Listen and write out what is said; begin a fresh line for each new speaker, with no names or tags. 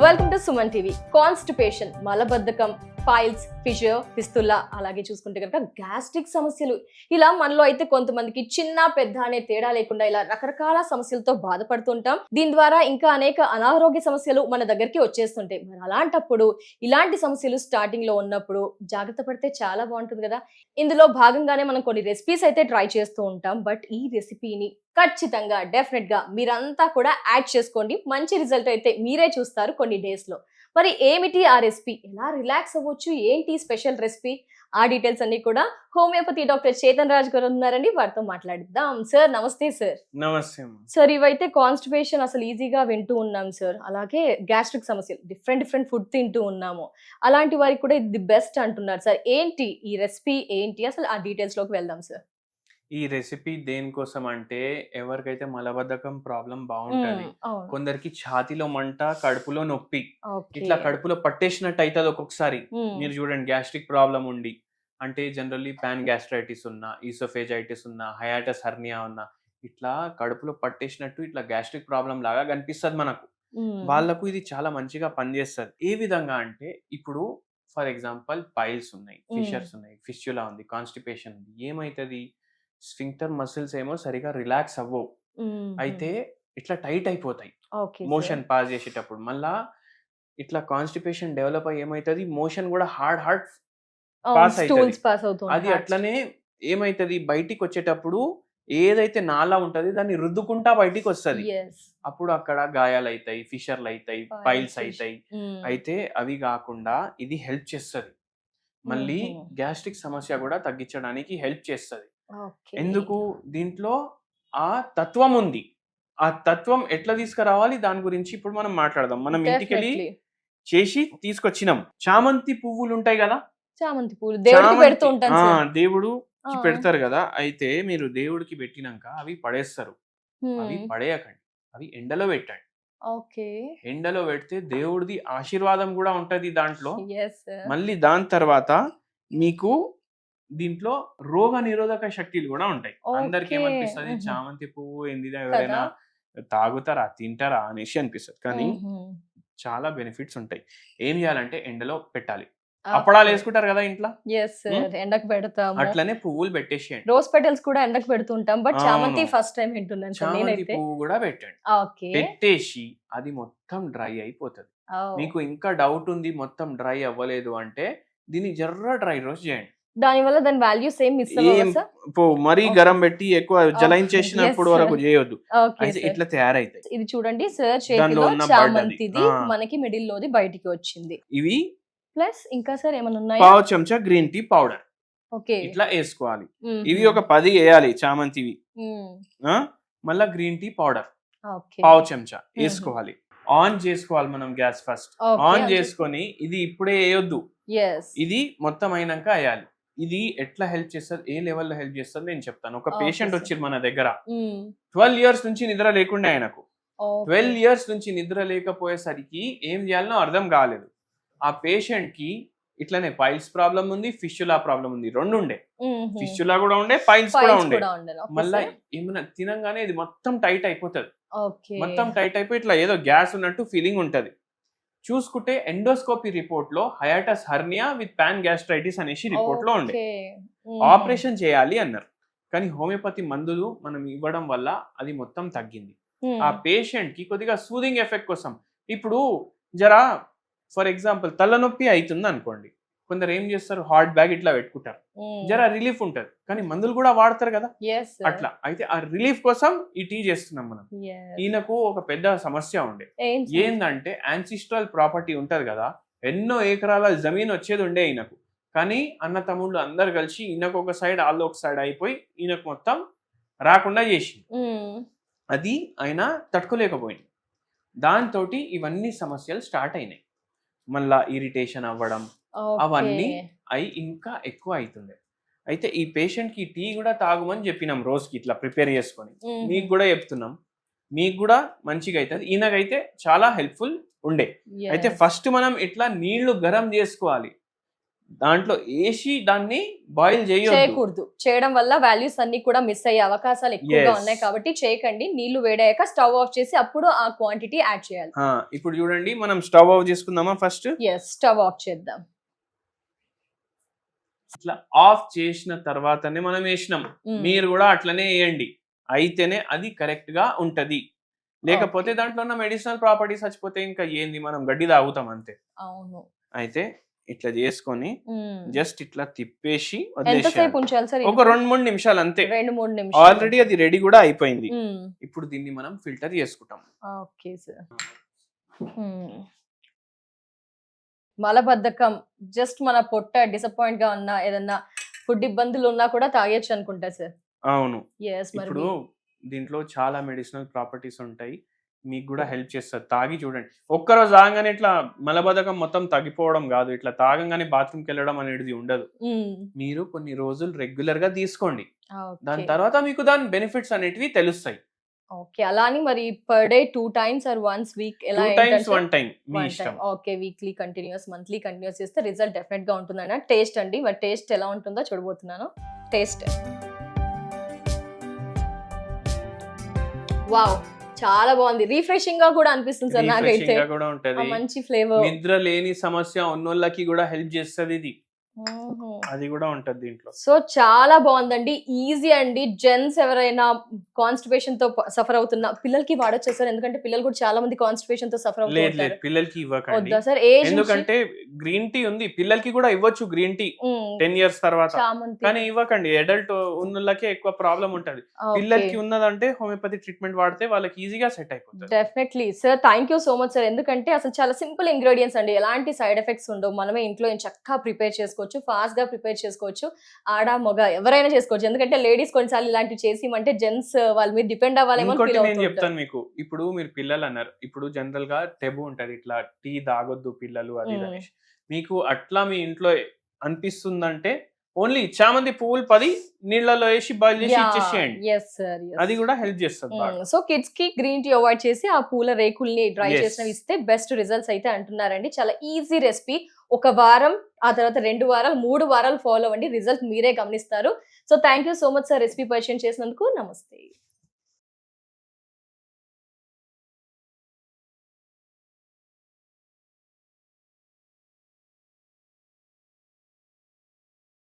Welcome to Suman TV. Constipation, మలబద్ధకం, piles, fissure, ఫిస్తుల్లా, అలాగే చూసుకుంటే కనుక గ్యాస్ట్రిక్ సమస్యలు, ఇలా మనలో అయితే కొంతమందికి చిన్న పెద్ద అనే తేడా లేకుండా ఇలా రకరకాల సమస్యలతో బాధపడుతుంటాం. దీని ద్వారా ఇంకా అనేక అనారోగ్య సమస్యలు మన దగ్గరికి వచ్చేస్తుంటాయి. మరి అలాంటప్పుడు ఇలాంటి సమస్యలు స్టార్టింగ్ లో ఉన్నప్పుడు జాగ్రత్త పడితే చాలా బాగుంటుంది కదా. ఇందులో భాగంగానే మనం కొన్ని రెసిపీస్ అయితే ట్రై చేస్తూ ఉంటాం. బట్ ఈ రెసిపీని ఖచ్చితంగా డెఫినెట్ గా మీరంతా కూడా యాడ్ చేసుకోండి. మంచి రిజల్ట్ అయితే మీరే చూస్తారు కొన్ని డేస్ లో. మరి ఏమిటి ఆ రెసిపీ, ఎలా రిలాక్స్ అవ్వచ్చు, ఏంటి స్పెషల్ రెసిపీ, ఆ డీటెయిల్స్ అన్ని కూడా హోమియోపతి డాక్టర్ చేతన్ రాజ్ గారు ఉన్నారండి, వారితో మాట్లాడిద్దాం. సార్ నమస్తే. సార్
నమస్తే.
సార్, ఇవైతే కాన్స్టిపేషన్ అసలు ఈజీగా వింటూ ఉన్నాం సార్. అలాగే గ్యాస్ట్రిక్ సమస్యలు, డిఫరెంట్ ఫుడ్ తింటూ ఉన్నాము. అలాంటి వారికి కూడా ఇది ది బెస్ట్ అంటున్నారు సార్. ఏంటి ఈ రెసిపీ, ఏంటి అసలు, ఆ డీటెయిల్స్ లోకి వెళ్దాం సార్.
ఈ రెసిపీ దేనికోసం అంటే ఎవరికైతే మలబద్ధకం ప్రాబ్లం బాగుంటది,
అవును.
కొందరికి ఛాతీలో మంట, కడుపులో నొప్పి,
ఓకే.
ఇట్లా కడుపులో పట్టేసినట్టు అవుతుంది ఒక్కొక్కసారి. మీరు చూడండి, గ్యాస్ట్రిక్ ప్రాబ్లం ఉండి అంటే జనరల్లీ పాన్ గ్యాస్ట్రైటిస్ ఉన్నా, ఈసోఫేజైటిస్ ఉన్నా, హయాటస్ హర్నియా ఉన్నా, ఇట్లా కడుపులో పట్టేసినట్టు ఇట్లా గ్యాస్ట్రిక్ ప్రాబ్లం లాగా కనిపిస్తుంది మనకు. వాళ్ళకు ఇది చాలా మంచిగా పనిచేస్తుంది. ఏ విధంగా అంటే, ఇప్పుడు ఫర్ ఎగ్జాంపుల్ పైల్స్ ఉన్నాయి, ఫిషర్స్ ఉన్నాయి, ఫిస్చులా ఉంది, కాన్స్టిపేషన్ ఉంది. ఏమైతుంది, స్ఫింక్టర్ మసిల్స్ ఏమో సరిగా రిలాక్స్ అవ్వవు, అయితే ఇట్లా టైట్ అయిపోతాయి మోషన్ పాస్ చేసేటప్పుడు. మళ్ళా ఇట్లా కాన్స్టిపేషన్ డెవలప్ అయ్యి ఏమైతుంది, మోషన్ కూడా హార్డ్ పాస్ అవుతుంది. అది అట్లనే ఏమైతుంది, బయటికి వచ్చేటప్పుడు ఏదైతే నాలా ఉంటది దాన్ని రుద్దుకుంటా బయటికి వస్తుంది. అప్పుడు అక్కడ గాయాలు అవుతాయి, ఫిషర్లు అవుతాయి, పైల్స్ అవుతాయి. అయితే అవి కాకుండా ఇది హెల్ప్ చేస్తుంది, మళ్ళీ గ్యాస్ట్రిక్ సమస్య కూడా తగ్గించడానికి హెల్ప్ చేస్తుంది. ఎందుకు, దీంట్లో ఆ తత్వం ఉంది. ఆ తత్వం ఎట్లా తీసుకురావాలి దాని గురించి ఇప్పుడు మనం మాట్లాడదాం. మనం ఇంటికి వెళ్ళి చేసి తీసుకొచ్చినాం. చామంతి పువ్వులు ఉంటాయి కదా,
చామంతి పువ్వులు దేవుడికి పెడుతూ ఉంటాం,
దేవుడు పెడతారు కదా. అయితే మీరు దేవుడికి పెట్టినాక అవి పడేస్తారు. అవి పడేయకండి, అవి ఎండలో పెట్టండి. ఎండలో పెడితే దేవుడిది ఆశీర్వాదం కూడా ఉంటది దాంట్లో. మళ్ళీ దాని తర్వాత మీకు దీంట్లో రోగ నిరోధక శక్తులు కూడా ఉంటాయి. అందరికి ఏమనిపిస్తుంది, చామంతి పువ్వు ఏందిదా, ఎవరైనా తాగుతారా, తింటారా అనేసి అనిపిస్తుంది. కానీ చాలా బెనిఫిట్స్ ఉంటాయి. ఏం చేయాలంటే ఎండలో పెట్టాలి. అప్పడాలు వేసుకుంటారు కదా ఇంట్లో,
ఎండకు పెడతాము.
అట్లనే పువ్వులు పెట్టేసేయండి.
రోజ్ పెటల్స్ కూడా ఎండకు పెడుతుంటాం, బట్ చామంతి ఫస్ట్ టైం వింటున్నాను.
చామంతి పువ్వు కూడా పెట్టండి. పెట్టేసి అది మొత్తం డ్రై అయిపోతుంది. మీకు ఇంకా డౌట్ ఉంది మొత్తం డ్రై అవ్వలేదు అంటే దీన్ని జర్ర డ్రై రోస్ట్ చేయండి.
దానివల్ల దాని వాల్యూ సేమ్ మిస్ అవ్వదు.
మరీ గరం పెట్టి ఎక్కువ జలైంచేసినప్పుడు వరకు చేయొద్దు, ఇట్లా తయారైతాయి.
ఇది చూడండి సార్, చేతిలో చామంతిది మనకి మిడిల్ లోది బయటికి వచ్చింది.
ఇవి
ప్లస్ ఇంకా సార్ ఏమైనా ఉన్నాయి,
పావు చెంచా గ్రీన్ టీ పౌడర్ ఇట్లా వేసుకోవాలి. ఇవి ఒక 10 వేయాలి చామంతివి. మళ్ళా గ్రీన్ టీ పౌడర్ పావు చెంచా వేసుకోవాలి. ఆన్ చేసుకోవాలి మనం గ్యాస్ ఫస్ట్. ఆన్ చేసుకొని ఇది ఇప్పుడే వేయొద్దు, ఇది మొత్తం అయినాక వేయాలి. ఇది ఎట్లా హెల్ప్ చేస్తుంది, ఏ లెవెల్లో హెల్ప్ చేస్తుంది నేను చెప్తాను. ఒక పేషెంట్ వచ్చింది మన దగ్గర, 12 years నుంచి నిద్ర లేకుండా, ఆయనకు 12 years నుంచి నిద్ర లేకపోయేసరికి ఏం చేయాలనో అర్థం కాలేదు. ఆ పేషెంట్ కి ఇట్లానే పైల్స్ ప్రాబ్లం ఉంది, ఫిస్చులా ప్రాబ్లం ఉంది, రెండు ఉండే. ఫిస్చులా కూడా ఉండే, పైల్స్ కూడా ఉండే. మళ్ళీ ఏమైనా తినంగానే ఇది మొత్తం టైట్ అయిపోతుంది. మొత్తం టైట్ అయిపోయి ఇట్లా ఏదో గ్యాస్ ఉన్నట్టు ఫీలింగ్ ఉంటది. చూసుకుంటే ఎండోస్కోపీ రిపోర్ట్ లో hiatus hernia with pan gastritis అనేసి రిపోర్ట్ లో ఉండే. ఆపరేషన్ చేయాలి అన్నారు, కానీ హోమియోపతి మందులు మనం ఇవ్వడం వల్ల అది మొత్తం తగ్గింది. ఆ పేషెంట్ కి కొద్దిగా సూదింగ్ ఎఫెక్ట్ కోసం, ఇప్పుడు జరా ఫర్ ఎగ్జాంపుల్ తలనొప్పి అవుతుంది అనుకోండి, కొందరు ఏం చేస్తారు, హాట్ బ్యాగ్ ఇట్లా పెట్టుకుంటారు, జరా రిలీఫ్ ఉంటది. కానీ మందులు కూడా వాడతారు కదా అట్లా. అయితే ఆ రిలీఫ్ కోసం ఈ టీ చేస్తున్నాం మనం. ఈయనకు ఒక పెద్ద సమస్య ఉండే, ఏందంటే యాన్సిస్ట్రల్ ప్రాపర్టీ ఉంటది కదా, ఎన్నో ఎకరాల జమీన్ వచ్చేది ఉండే ఈయనకు. కానీ అన్న తమ్ముళ్ళు అందరు కలిసి ఈయనకు ఒక సైడ్, వాళ్ళు ఒక సైడ్ అయిపోయి ఈయనకు మొత్తం రాకుండా చేసి, అది ఆయన తట్టుకోలేకపోయింది. దాంతో ఇవన్నీ సమస్యలు స్టార్ట్ అయినాయి. మళ్ళా ఇరిటేషన్ అవ్వడం, అవన్నీ అయి ఇంకా ఎక్కువ అవుతుంది. అయితే ఈ పేషెంట్ కి టీ కూడా తాగుమని చెప్పినాం రోజుకి, ఇట్లా ప్రిపేర్ చేసుకొని. మీకు కూడా చెప్తున్నాం, మీకు కూడా మంచిగా అవుతుంది. ఈయనకైతే చాలా హెల్ప్ఫుల్ ఉండే. అయితే ఫస్ట్ మనం ఇట్లా నీళ్లు గరం చేసుకోవాలి. దాంట్లో వేసి దాన్ని బాయిల్ చేయొద్దు.
చేయకూడదు. చేయడం వల్ల వాల్యూస్ అన్ని కూడా మిస్ అయ్యే అవకాశాలు ఎక్కువగా
Yes.
ఉన్నాయి కాబట్టి చేయకండి. నీళ్లు వేడాక స్టవ్ ఆఫ్ చేసి అప్పుడు ఆ క్వాంటిటీ యాడ్ చేయాలి.
ఇప్పుడు చూడండి మనం స్టవ్ ఆఫ్ చేసుకుందామా ఫస్ట్.
ఎస్, స్టవ్ ఆఫ్ చేద్దాం.
ఇట్లా ఆఫ్ చేసిన తర్వాతనే మనం వేసినాం. మీరు కూడా అట్లనే వేయండి, అయితేనే అది కరెక్ట్ గా ఉంటది. లేకపోతే
Okay.
దాంట్లో ఉన్న మెడిసినల్ ప్రాపర్టీస్ చచ్చిపోతే ఇంకా ఏంది, మనం గడ్డి తాగుతాం అంతే.
అవును.
అయితే ఇట్లా చేసుకొని జస్ట్ ఇట్లా తిప్పేసి
ఎంతసేపు
వదిలేసేయాలి.
ఉంచాలి సార్?
ఒక 2-3 నిమిషాలు అంతే.
2-3 నిమిషాలు.
ఆల్రెడీ అది రెడీ కూడా అయిపోయింది. ఇప్పుడు దీన్ని మనం ఫిల్టర్ చేసుకుంటాం.
Okay sir. మలబద్ధకం జస్ట్ మన పొట్ట డిసప్పాయింట్ గా ఉన్నా, ఏదన్నా ఫుడ్ ఇబ్బందులు ఉన్నా కూడా తాగేయచ్చు అనుకుంటా సార్.
అవును.
ఎస్. మరి
ఇప్పుడు దీంట్లో చాలా మెడిసినల్ ప్రాపర్టీస్ ఉంటాయి, మీకు కూడా హెల్ప్ చేస్తారు. తాగి చూడండి. ఒక్కరోజు తాగంగానే ఇట్లా మలబద్ధకం మొత్తం తగ్గిపోవడం కాదు, ఇట్లా తాగంగానే బాత్రూమ్కి వెళ్ళడం అనేది ఉండదు. మీరు కొన్ని రోజులు రెగ్యులర్ గా తీసుకోండి, దాని తర్వాత మీకు దాని బెనిఫిట్స్ అనేటివి తెలుస్తాయి.
ఓకే. అలా అని మరి per day 2 times or once week ఎలా?
2 times 1 time మీ ఇష్టం.
Okay. Weekly continues, monthly continues చేస్తే రిజల్ట్ డెఫినెట్ గా ఉంటుందన్న. టేస్ట్ అండి, మరి టేస్ట్ ఎలా ఉంటుందో చూడబోతున్నాను. టేస్ట్ వావ్, చాలా బాగుంది. రిఫ్రెషింగ్ గా కూడా అనిపిస్తుంది సార్ నాకైతే.
రిఫ్రెషింగ్ గా కూడా ఉంటది.
మంచి ఫ్లేవర్.
నిద్ర లేని సమస్య ఉన్నోళ్ళకి కూడా హెల్ప్ చేస్తుంది ఇది. అది కూడా ఉంటది దీంట్లో.
సో చాలా బాగుందండి, ఈజీ అండి. జెంట్స్ ఎవరైనా కాన్స్టిపేషన్ తో సఫర్ అవుతున్న పిల్లలకి వాడొచ్చు సార్, ఎందుకంటే పిల్లలు కూడా చాలా మంది కాన్స్టిపేషన్ తో సఫర్
లేదు లేదు, పిల్లలకి ఇవ్వకండి.
అవుతారు సార్. ఏజ్
ఎందుకంటే గ్రీన్ టీ ఉంది, పిల్లలకి కూడా ఇవ్వచ్చు గ్రీన్ టీ 10 years తర్వాత, కానీ ఇవ్వకండి. అడల్ట్ ఉన్నోళ్ళకే ఎక్కువ ప్రాబ్లం ఉంటది. పిల్లలకి ఉన్నదంటే హోమియోపతి ట్రీట్మెంట్ వాడితే వాళ్ళకి ఈజీగా సెట్ అయిపోతుంది.
Definitely sir, thank you so much sir. ఎందుకంటే అసలు చాలా సింపుల్ ఇంగ్రీడియంట్స్ అండి, ఎలాంటి సైడ్ ఎఫెక్ట్స్ ఉండవు. మనమే ఇంట్లో చక్కగా ప్రిపేర్ చేసుకోవచ్చు, ఫాస్ట్ గా ప్రిపేర్ చేసుకోవచ్చు. ఆడ మగ ఎవరైనా చేసుకోవచ్చు, ఎందుకంటే లేడీస్ కొన్నిసార్లు ఇలాంటివి చేసి అంటే జెంట్స్ వాళ్ళ మీద డిపెండ్ అవ్వాలేమో.
ఇంకోటి నేను చెప్తాను మీకు, ఇప్పుడు మీరు పిల్లలు అన్నారు, ఇప్పుడు జనరల్ గా టెబు ఉంటది, ఇట్లా టీ తాగొద్దు పిల్లలు అది అనేసి. మీకు అట్లా మీ ఇంట్లో అనిపిస్తుందంటే ఓన్లీ చామంతి పువ్వులు 10 నీళ్ళలో వేసి బాయిల్ చేసి ఇచ్చేసేయండి, అది కూడా హెల్ప్ చేస్తుంది.
సో కిడ్స్ కి గ్రీన్ టీ అవాయిడ్ చేసి ఆ పూల రేకుల్ని డ్రై చేసినవి ఇస్తే బెస్ట్ రిజల్ట్స్ అయితే అంటున్నారండి. చాలా ఈజీ రెసిపీ. 1 వారం, ఆ తర్వాత 2 వారాలు, 3 వారాలు ఫాలో అవ్వండి, రిజల్ట్ మీరే గమనిస్తారు. So thank you so much sir recipe పరిచయం చేసినందుకు. నమస్తే.